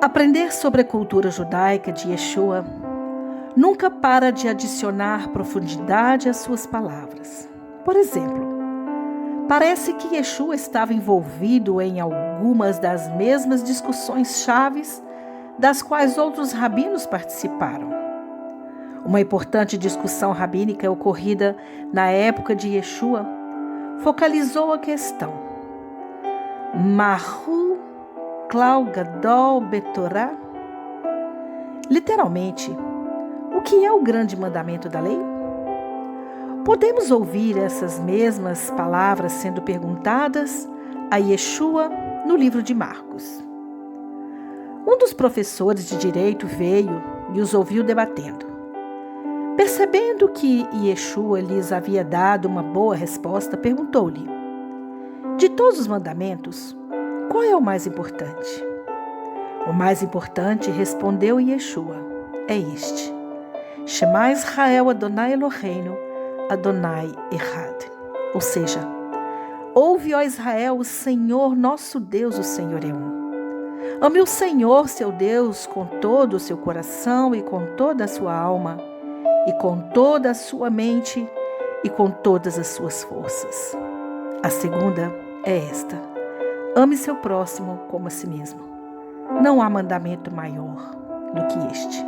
Aprender sobre a cultura judaica de Yeshua nunca para de adicionar profundidade às suas palavras. Por exemplo, parece que Yeshua estava envolvido em algumas das mesmas discussões chaves das quais outros rabinos participaram. Uma importante discussão rabínica ocorrida na época de Yeshua focalizou a questão: Mahu Klau Gadol Betorá? Literalmente, o que é o grande mandamento da lei? Podemos ouvir essas mesmas palavras sendo perguntadas a Yeshua no livro de Marcos. Um dos professores de direito veio e os ouviu debatendo. Percebendo que Yeshua lhes havia dado uma boa resposta, perguntou-lhe: de todos os mandamentos, qual é o mais importante? O mais importante, respondeu Yeshua, é este: Shema Israel Adonai Eloheinu, Adonai Echad. Ou seja, ouve, ó Israel, o Senhor nosso Deus, o Senhor é um. Ame o Senhor, seu Deus, com todo o seu coração e com toda a sua alma, e com toda a sua mente e com todas as suas forças. A segunda é esta: ame seu próximo como a si mesmo. Não há mandamento maior do que este.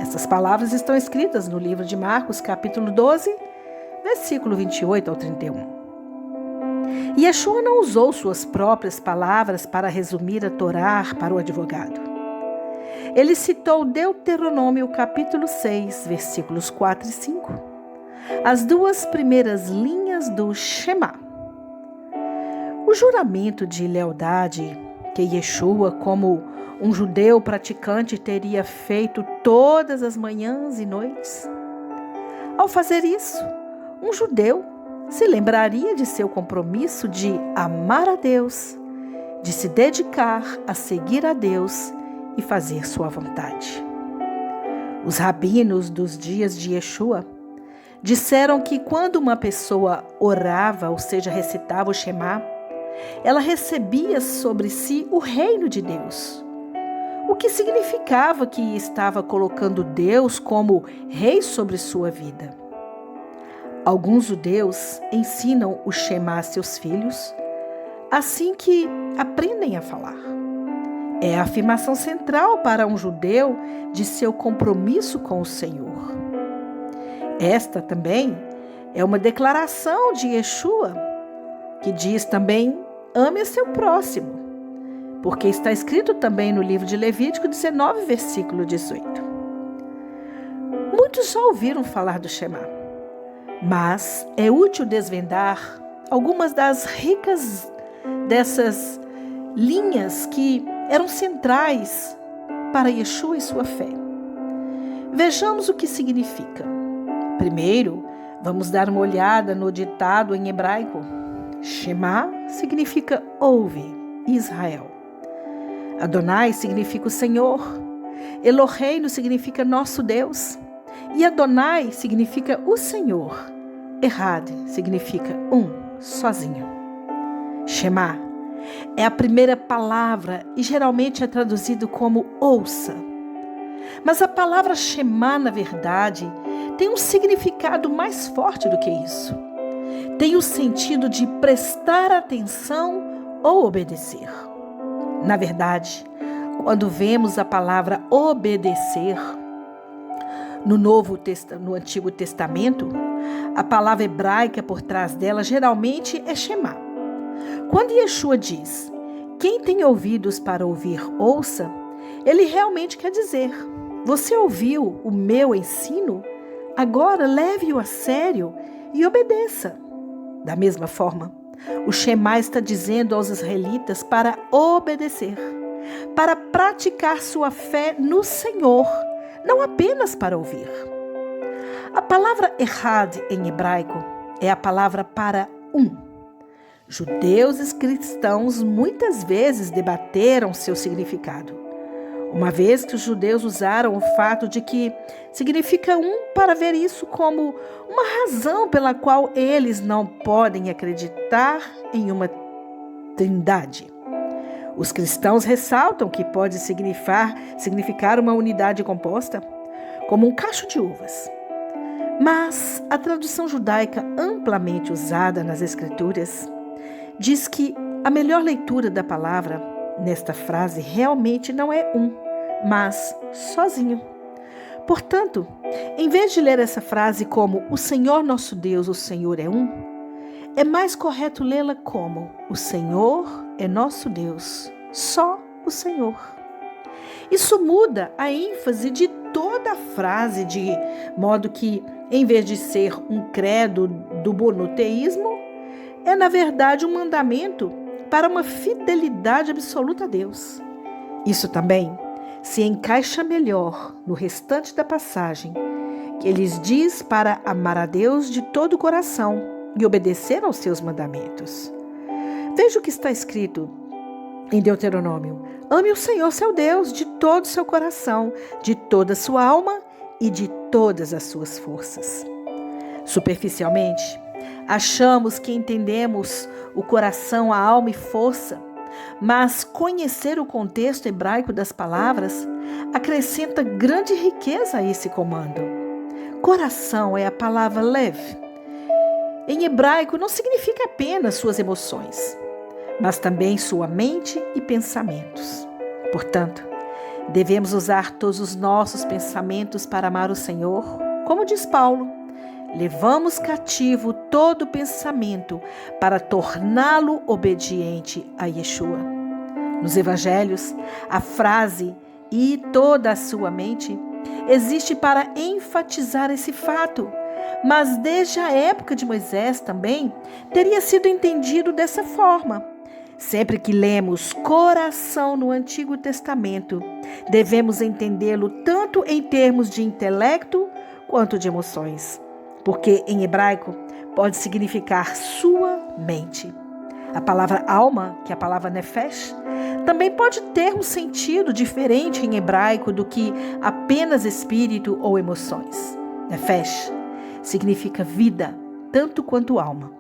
Essas palavras estão escritas no livro de Marcos, capítulo 12, versículo 28 ao 31. Yeshua não usou suas próprias palavras para resumir a Torá para o advogado. Ele citou Deuteronômio, capítulo 6, versículos 4 e 5, as duas primeiras linhas do Shema. O juramento de lealdade que Yeshua, como um judeu praticante, teria feito todas as manhãs e noites. Ao fazer isso, um judeu se lembraria de seu compromisso de amar a Deus, de se dedicar a seguir a Deus e fazer sua vontade. Os rabinos dos dias de Yeshua disseram que quando uma pessoa orava, ou seja, recitava o Shema, ela recebia sobre si o reino de Deus, o que significava que estava colocando Deus como rei sobre sua vida. Alguns judeus ensinam o Shema a seus filhos assim que aprendem a falar. É a afirmação central para um judeu de seu compromisso com o Senhor. Esta também é uma declaração de Yeshua, que diz também: ame a seu próximo, porque está escrito também no livro de Levítico 19, versículo 18. Muitos já ouviram falar do Shema, mas é útil desvendar algumas das ricas dessas linhas que eram centrais para Yeshua e sua fé. Vejamos o que significa. Primeiro, vamos dar uma olhada no ditado em hebraico. Shema significa ouve, Israel. Adonai significa o Senhor. Eloheinu significa nosso Deus. E Adonai significa o Senhor. Echad significa um, sozinho. Shema é a primeira palavra e geralmente é traduzido como ouça. Mas a palavra Shema, na verdade, tem um significado mais forte do que isso. Tem o sentido de prestar atenção ou obedecer. Na verdade, quando vemos a palavra obedecer no Antigo Testamento, a palavra hebraica por trás dela geralmente é Shema. Quando Yeshua diz: quem tem ouvidos para ouvir, ouça, ele realmente quer dizer: você ouviu o meu ensino? Agora leve-o a sério e obedeça. Da mesma forma, o Shema está dizendo aos israelitas para obedecer, para praticar sua fé no Senhor, não apenas para ouvir. A palavra Echad em hebraico é a palavra para um. Judeus e cristãos muitas vezes debateram seu significado, uma vez que os judeus usaram o fato de que significa um para ver isso como uma razão pela qual eles não podem acreditar em uma trindade. Os cristãos ressaltam que pode significar uma unidade composta, como um cacho de uvas. Mas a tradução judaica amplamente usada nas Escrituras diz que a melhor leitura da palavra nesta frase realmente não é um, mas sozinho. Portanto, em vez de ler essa frase como o Senhor nosso Deus, o Senhor é um, é mais correto lê-la como o Senhor é nosso Deus, só o Senhor. Isso muda a ênfase de toda a frase, de modo que, em vez de ser um credo do monoteísmo, é na verdade um mandamento para uma fidelidade absoluta a Deus. Isso também se encaixa melhor no restante da passagem, que eles diz para amar a Deus de todo o coração e obedecer aos seus mandamentos. Veja o que está escrito em Deuteronômio: ame o Senhor seu Deus de todo o seu coração, de toda a sua alma e de todas as suas forças. Superficialmente, achamos que entendemos o coração, a alma e força, mas conhecer o contexto hebraico das palavras acrescenta grande riqueza a esse comando. Coração é a palavra lev. Em hebraico não significa apenas suas emoções, mas também sua mente e pensamentos. Portanto, devemos usar todos os nossos pensamentos para amar o Senhor, como diz Paulo. Levamos cativo todo pensamento para torná-lo obediente a Yeshua. Nos evangelhos, a frase "e toda a sua mente" existe para enfatizar esse fato, mas desde a época de Moisés também teria sido entendido dessa forma. Sempre que lemos coração no Antigo Testamento, devemos entendê-lo tanto em termos de intelecto quanto de emoções, porque em hebraico pode significar sua mente. A palavra alma, que é a palavra nefesh, também pode ter um sentido diferente em hebraico do que apenas espírito ou emoções. Nefesh significa vida, tanto quanto alma.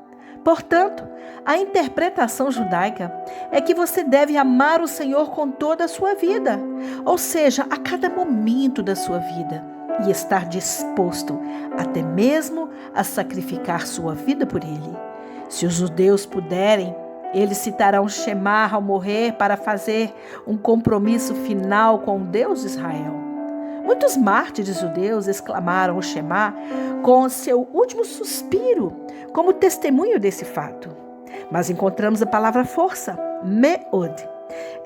Portanto, a interpretação judaica é que você deve amar o Senhor com toda a sua vida, ou seja, a cada momento da sua vida, e estar disposto até mesmo a sacrificar sua vida por Ele. Se os judeus puderem, eles citarão Shema ao morrer para fazer um compromisso final com o Deus de Israel. Muitos mártires judeus exclamaram o Shema com seu último suspiro, como testemunho desse fato. Mas encontramos a palavra força, meod.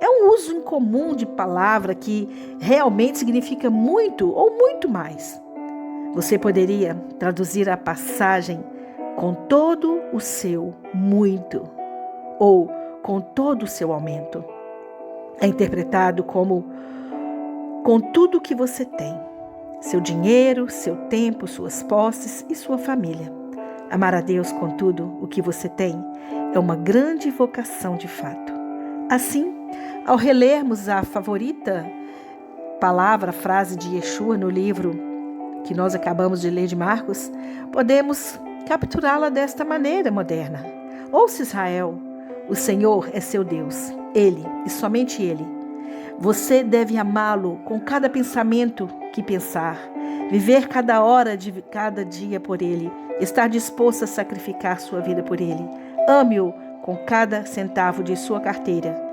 É um uso incomum de palavra que realmente significa muito ou muito mais. Você poderia traduzir a passagem com todo o seu muito ou com todo o seu aumento. É interpretado como com tudo o que você tem, seu dinheiro, seu tempo, suas posses e sua família. Amar a Deus com tudo o que você tem é uma grande vocação de fato. Assim, ao relermos a favorita frase de Yeshua no livro que nós acabamos de ler de Marcos, podemos capturá-la desta maneira moderna. Ouça, Israel, o Senhor é seu Deus, Ele e somente Ele. Você deve amá-lo com cada pensamento que pensar, viver cada hora de cada dia por Ele, estar disposto a sacrificar sua vida por Ele. Ame-o com cada centavo de sua carteira